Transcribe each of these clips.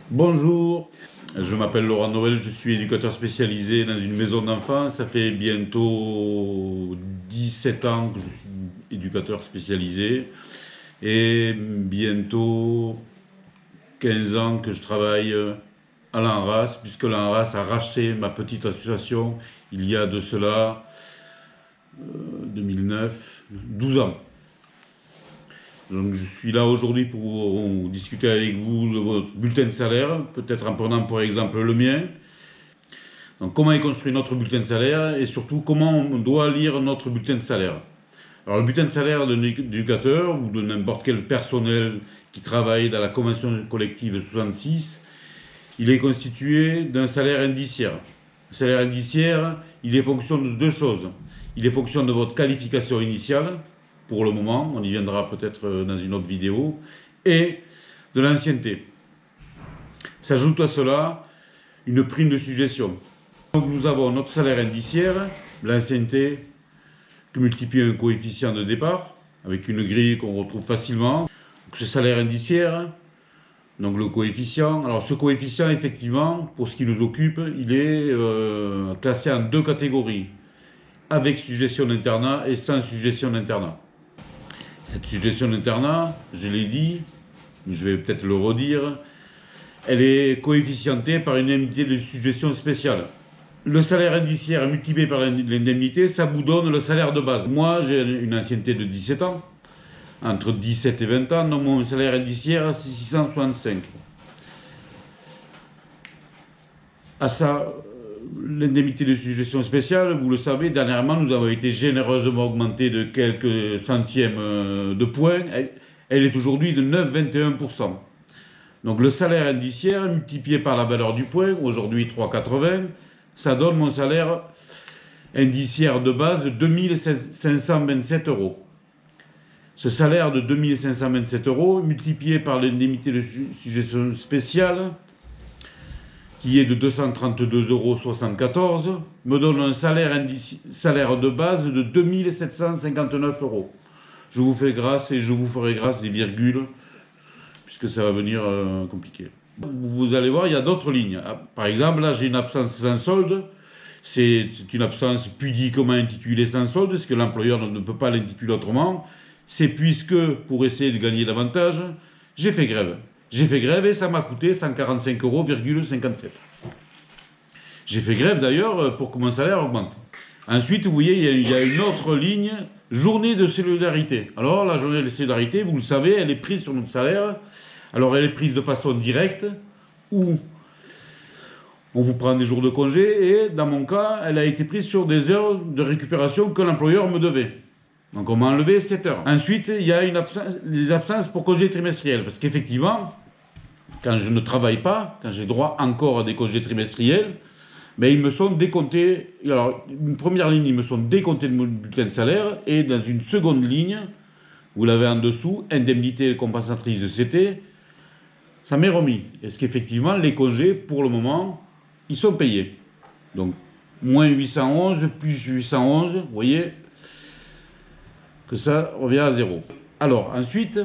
Bonjour, je m'appelle Laurent Noël, je suis éducateur spécialisé dans une maison d'enfants. Ça fait bientôt 17 ans que je suis éducateur spécialisé et bientôt 15 ans que je travaille à l'ANRAS, puisque l'ANRAS a racheté ma petite association il y a de cela 2009, 12 ans. Donc je suis là aujourd'hui pour discuter avec vous de votre bulletin de salaire, peut-être en prenant pour exemple le mien. Donc comment est construit notre bulletin de salaire et surtout comment on doit lire notre bulletin de salaire. Alors le bulletin de salaire d'un éducateur ou de n'importe quel personnel qui travaille dans la convention collective 66, il est constitué d'un salaire indiciaire. Le salaire indiciaire, il est fonction de deux choses. Il est fonction de votre qualification initiale, pour le moment, on y viendra peut-être dans une autre vidéo, et de l'ancienneté. S'ajoute à cela une prime de suggestion. Donc nous avons notre salaire indiciaire, l'ancienneté, que multiplie un coefficient de départ, avec une grille qu'on retrouve facilement. Donc ce salaire indiciaire, donc le coefficient. Alors ce coefficient, effectivement, pour ce qui nous occupe, il est classé en deux catégories, avec suggestion d'internat et sans suggestion d'internat. Cette suggestion d'internat, je l'ai dit, je vais peut-être le redire, elle est coefficientée par une indemnité de suggestion spéciale. Le salaire indiciaire multiplié par l'indemnité, ça vous donne le salaire de base. Moi, j'ai une ancienneté de 17 ans, entre 17 et 20 ans, donc mon salaire indiciaire, c'est 665. À ça, l'indemnité de suggestion spéciale, vous le savez, dernièrement, nous avons été généreusement augmentés de quelques centièmes de points. Elle est aujourd'hui de 9,21%. Donc le salaire indiciaire multiplié par la valeur du point, aujourd'hui 3,80, ça donne mon salaire indiciaire de base de 2527 euros. Ce salaire de 2527 euros multiplié par l'indemnité de suggestion spéciale, qui est de 232,74 euros, me donne un salaire de base de 2759 euros. Je vous fais grâce et je vous ferai grâce des virgules, puisque ça va venir compliqué. Vous allez voir, il y a d'autres lignes. Par exemple, là, j'ai une absence sans solde. C'est une absence pudiquement intitulée sans solde, parce que l'employeur ne peut pas l'intituler autrement. C'est puisque, pour essayer de gagner davantage, j'ai fait grève. J'ai fait grève et ça m'a coûté 145,57 euros. J'ai fait grève d'ailleurs pour que mon salaire augmente. Ensuite, vous voyez, il y a une autre ligne, journée de solidarité. Alors, la journée de solidarité, vous le savez, elle est prise sur notre salaire. Alors, elle est prise de façon directe, ou on vous prend des jours de congé, et dans mon cas, elle a été prise sur des heures de récupération que l'employeur me devait. Donc, on m'a enlevé 7 heures. Ensuite, il y a des absences pour congés trimestriels, parce qu'effectivement, quand je ne travaille pas, quand j'ai droit encore à des congés trimestriels, mais ils me sont décomptés. Alors, une première ligne, ils me sont décomptés de mon bulletin de salaire, et dans une seconde ligne, vous l'avez en dessous, indemnité compensatrice de CT, ça m'est remis. Est-ce qu'effectivement, les congés, pour le moment, ils sont payés. Donc, moins 811, plus 811, vous voyez que ça revient à zéro. Alors, ensuite,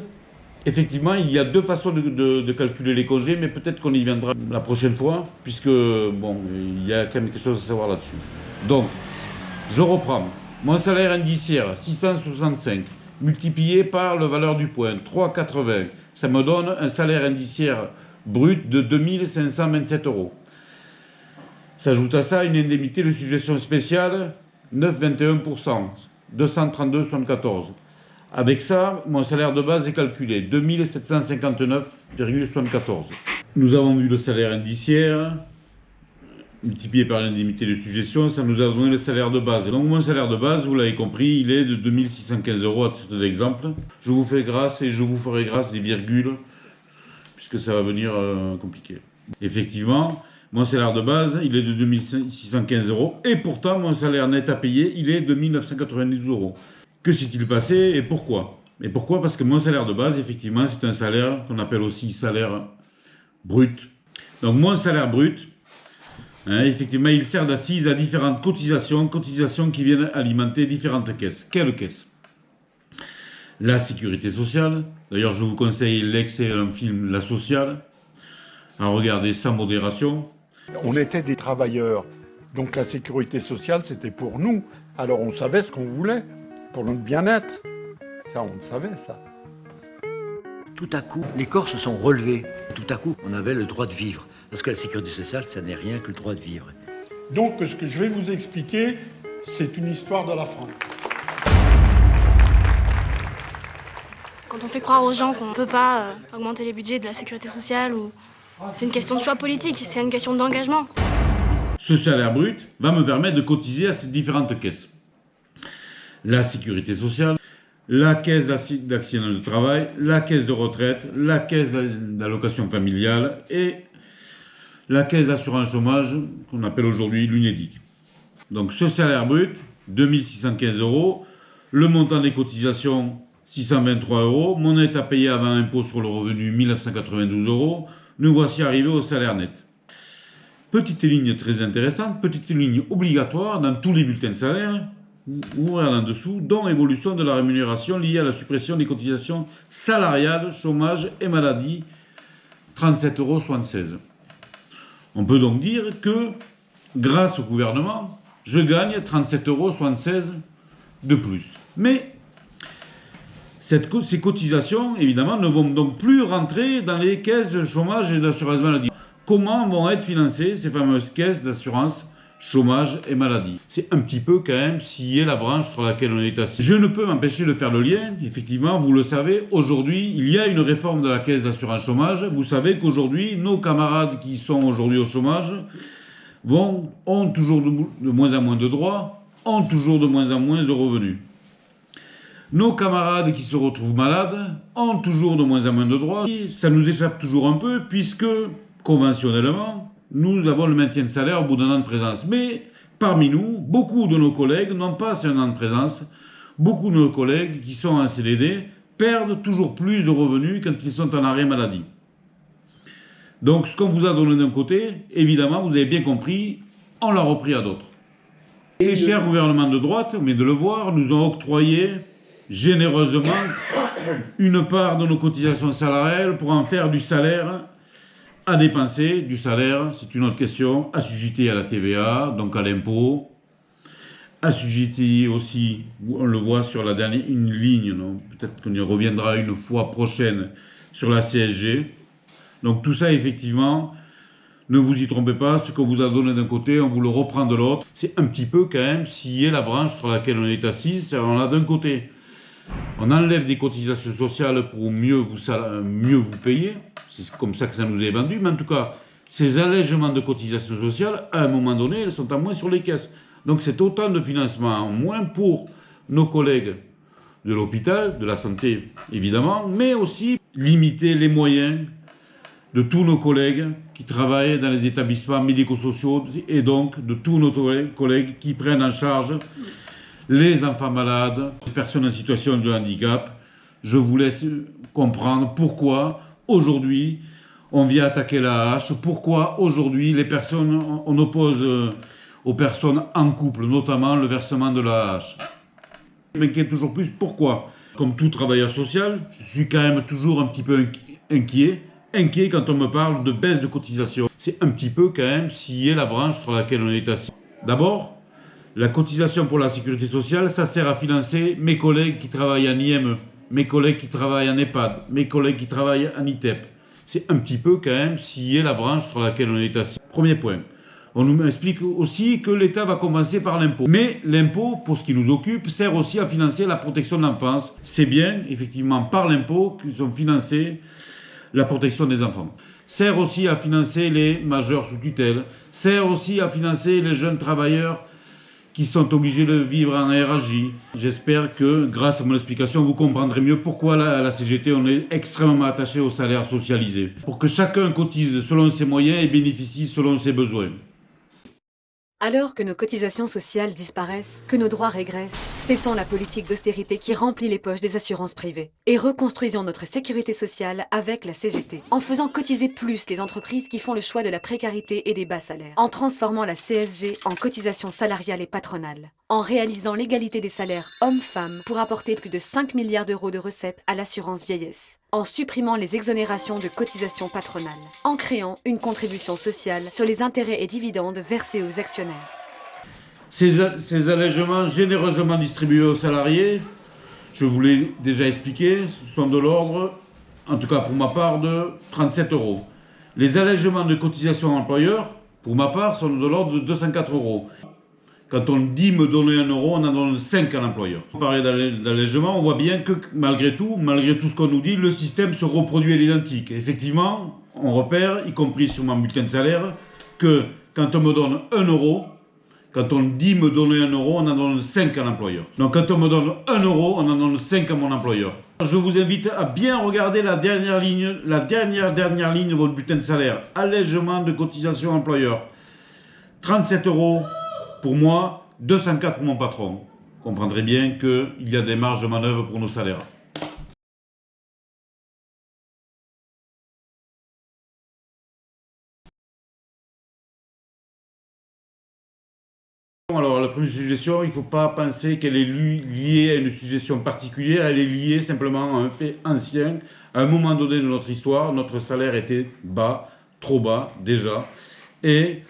effectivement, il y a deux façons de calculer les congés, mais peut-être qu'on y viendra la prochaine fois, puisque, bon, il y a quand même quelque chose à savoir là-dessus. Donc, je reprends. Mon salaire indiciaire, 665, multiplié par la valeur du point, 3,80. Ça me donne un salaire indiciaire brut de 2527 euros. S'ajoute à ça une indemnité de suggestion spéciale, 9,21%, 232,74. Avec ça, mon salaire de base est calculé, 2759,74. Nous avons vu le salaire indiciaire, multiplié par l'indemnité de suggestion, ça nous a donné le salaire de base. Donc mon salaire de base, vous l'avez compris, il est de 2615 euros à titre d'exemple. Je vous fais grâce et je vous ferai grâce des virgules, puisque ça va venir compliqué. Effectivement, mon salaire de base, il est de 2615 euros, et pourtant mon salaire net à payer, il est de 1992 euros. Que s'est-il passé et pourquoi? Et pourquoi? Parce que mon salaire de base, effectivement, c'est un salaire qu'on appelle aussi salaire brut. Donc mon salaire brut, effectivement, il sert d'assise à différentes cotisations qui viennent alimenter différentes caisses. Quelles caisses? La sécurité sociale. D'ailleurs, je vous conseille l'excellent film La Sociale, à regarder sans modération. On était des travailleurs, donc la sécurité sociale, c'était pour nous. Alors on savait ce qu'on voulait, pour notre bien-être. Ça, on le savait, ça. Tout à coup, les corps se sont relevés. Tout à coup, on avait le droit de vivre. Parce que la sécurité sociale, ça n'est rien que le droit de vivre. Donc ce que je vais vous expliquer, c'est une histoire de la France. Quand on fait croire aux gens qu'on ne peut pas augmenter les budgets de la sécurité sociale, c'est une question de choix politique, c'est une question d'engagement. Ce salaire brut va me permettre de cotiser à ces différentes caisses. La sécurité sociale, la caisse d'accident de travail, la caisse de retraite, la caisse d'allocation familiale et la caisse d'assurance chômage qu'on appelle aujourd'hui l'UNEDIC. Donc ce salaire brut, 2615 €, le montant des cotisations 623 €, mon net à payer avant impôt sur le revenu 1992 €, nous voici arrivés au salaire net. Petite ligne très intéressante, petite ligne obligatoire dans tous les bulletins de salaire, ou en dessous, dont évolution de la rémunération liée à la suppression des cotisations salariales, chômage et maladie, 37,76 €. On peut donc dire que, grâce au gouvernement, je gagne 37,76 € de plus. Mais ces cotisations, évidemment, ne vont donc plus rentrer dans les caisses de chômage et d'assurance maladie. Comment vont être financées ces fameuses caisses d'assurance chômage et maladie? C'est un petit peu quand même scier la branche sur laquelle on est assis. Je ne peux m'empêcher de faire le lien. Effectivement, vous le savez, aujourd'hui, il y a une réforme de la caisse d'assurance chômage. Vous savez qu'aujourd'hui, nos camarades qui sont aujourd'hui au chômage ont toujours de moins en moins de droits, ont toujours de moins en moins de revenus. Nos camarades qui se retrouvent malades ont toujours de moins en moins de droits. Ça nous échappe toujours un peu puisque, conventionnellement, nous avons le maintien de salaire au bout d'un an de présence. Mais parmi nous, beaucoup de nos collègues n'ont pas assez un an de présence. Beaucoup de nos collègues qui sont en CDD perdent toujours plus de revenus quand ils sont en arrêt maladie. Donc ce qu'on vous a donné d'un côté, évidemment, vous avez bien compris, on l'a repris à d'autres. Ces chers gouvernements de droite, mais de le voir, nous ont octroyé généreusement une part de nos cotisations salariales pour en faire du salaire à dépenser. Du salaire, c'est une autre question, assujetti à la TVA, donc à l'impôt, assujetti aussi, on le voit sur la dernière, une ligne, peut-être qu'on y reviendra une fois prochaine, sur la CSG. Donc tout ça, effectivement, ne vous y trompez pas, ce qu'on vous a donné d'un côté, on vous le reprend de l'autre. C'est un petit peu quand même scier la branche sur laquelle on est assis, on l'a d'un côté. On enlève des cotisations sociales pour mieux vous payer. C'est comme ça que ça nous est vendu. Mais en tout cas, ces allègements de cotisations sociales, à un moment donné, elles sont en moins sur les caisses. Donc c'est autant de financement en moins pour nos collègues de l'hôpital, de la santé évidemment, mais aussi limiter les moyens de tous nos collègues qui travaillent dans les établissements médico-sociaux et donc de tous nos collègues qui prennent en charge les enfants malades, les personnes en situation de handicap. Je vous laisse comprendre pourquoi aujourd'hui on vient attaquer la hache, pourquoi aujourd'hui on oppose aux personnes en couple, notamment le versement de la hache. Je m'inquiète toujours plus, pourquoi? Comme tout travailleur social, je suis quand même toujours un petit peu inquiet quand on me parle de baisse de cotisation. C'est un petit peu quand même scier la branche sur laquelle on est assis. D'abord, la cotisation pour la sécurité sociale, ça sert à financer mes collègues qui travaillent en IME, mes collègues qui travaillent en EHPAD, mes collègues qui travaillent en ITEP. C'est un petit peu quand même scier la branche sur laquelle on est assis. Premier point. On nous explique aussi que l'État va commencer par l'impôt. Mais l'impôt, pour ce qui nous occupe, sert aussi à financer la protection de l'enfance. C'est bien, effectivement, par l'impôt qu'ils ont financé la protection des enfants. Sert aussi à financer les majeurs sous tutelle. Sert aussi à financer les jeunes travailleurs qui sont obligés de vivre en RAJ. J'espère que, grâce à mon explication, vous comprendrez mieux pourquoi à la CGT, on est extrêmement attaché au salaire socialisé. Pour que chacun cotise selon ses moyens et bénéficie selon ses besoins. Alors que nos cotisations sociales disparaissent, que nos droits régressent, cessons la politique d'austérité qui remplit les poches des assurances privées et reconstruisons notre sécurité sociale avec la CGT, en faisant cotiser plus les entreprises qui font le choix de la précarité et des bas salaires, en transformant la CSG en cotisation salariale et patronale, en réalisant l'égalité des salaires hommes-femmes pour apporter plus de 5 milliards d'euros de recettes à l'assurance vieillesse, en supprimant les exonérations de cotisations patronales, en créant une contribution sociale sur les intérêts et dividendes versés aux actionnaires. Ces allègements généreusement distribués aux salariés, je vous l'ai déjà expliqué, sont de l'ordre, en tout cas pour ma part, de 37 €. Les allègements de cotisations employeurs, pour ma part, sont de l'ordre de 204 €. Quand on dit me donner 1 euro, on en donne 5 à l'employeur. Pour parler d'allègement, on voit bien que malgré tout ce qu'on nous dit, le système se reproduit à l'identique. Effectivement, on repère, y compris sur mon bulletin de salaire, que quand on me donne 1 euro, quand on dit me donner 1 euro, on en donne 5 à l'employeur. Donc quand on me donne 1 euro, on en donne 5 à mon employeur. Je vous invite à bien regarder la dernière ligne de votre bulletin de salaire. Allègement de cotisation employeur. 37 € pour moi, 204 pour mon patron. Vous comprendrez bien qu'il y a des marges de manœuvre pour nos salaires. Alors, la première suggestion, il ne faut pas penser qu'elle est liée à une suggestion particulière, elle est liée simplement à un fait ancien. À un moment donné de notre histoire, notre salaire était bas, trop bas déjà, et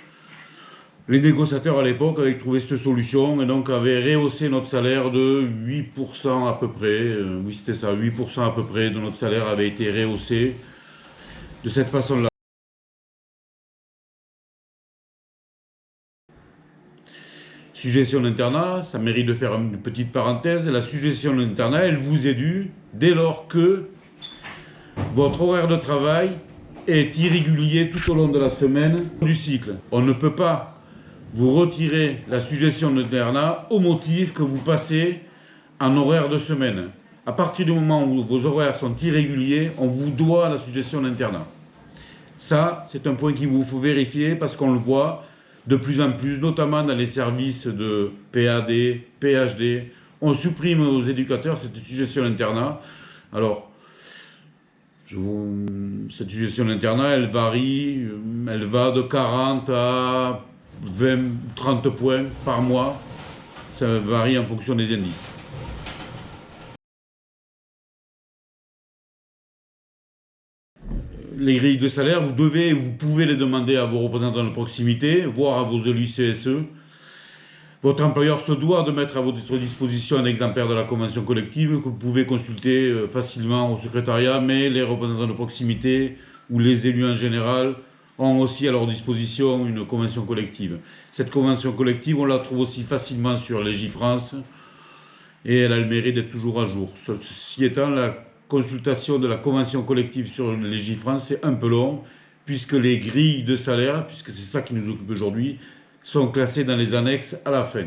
les négociateurs à l'époque avaient trouvé cette solution et donc avaient rehaussé notre salaire de 8% à peu près. Oui, c'était ça, 8% à peu près de notre salaire avait été rehaussé de cette façon-là. Suggestion d'internat, ça mérite de faire une petite parenthèse. La suggestion d'internat, elle vous est due dès lors que votre horaire de travail est irrégulier tout au long de la semaine du cycle. On ne peut pas vous retirer la suggestion d'internat au motif que vous passez en horaire de semaine. À partir du moment où vos horaires sont irréguliers, on vous doit la suggestion d'internat. Ça, c'est un point qu'il vous faut vérifier parce qu'on le voit de plus en plus, notamment dans les services de PAD, PhD. On supprime aux éducateurs cette suggestion d'internat. Alors, cette suggestion d'internat, elle varie, elle va de 40 à 20, 30 points par mois. Ça varie en fonction des indices. Les grilles de salaire, vous devez et vous pouvez les demander à vos représentants de proximité, voire à vos élus CSE. Votre employeur se doit de mettre à votre disposition un exemplaire de la convention collective que vous pouvez consulter facilement au secrétariat, mais les représentants de proximité ou les élus en général ont aussi à leur disposition une convention collective. Cette convention collective, on la trouve aussi facilement sur Légifrance et elle a le mérite d'être toujours à jour. Ceci étant, la consultation de la convention collective sur Légifrance, c'est un peu long, puisque les grilles de salaire, puisque c'est ça qui nous occupe aujourd'hui, sont classées dans les annexes à la fin.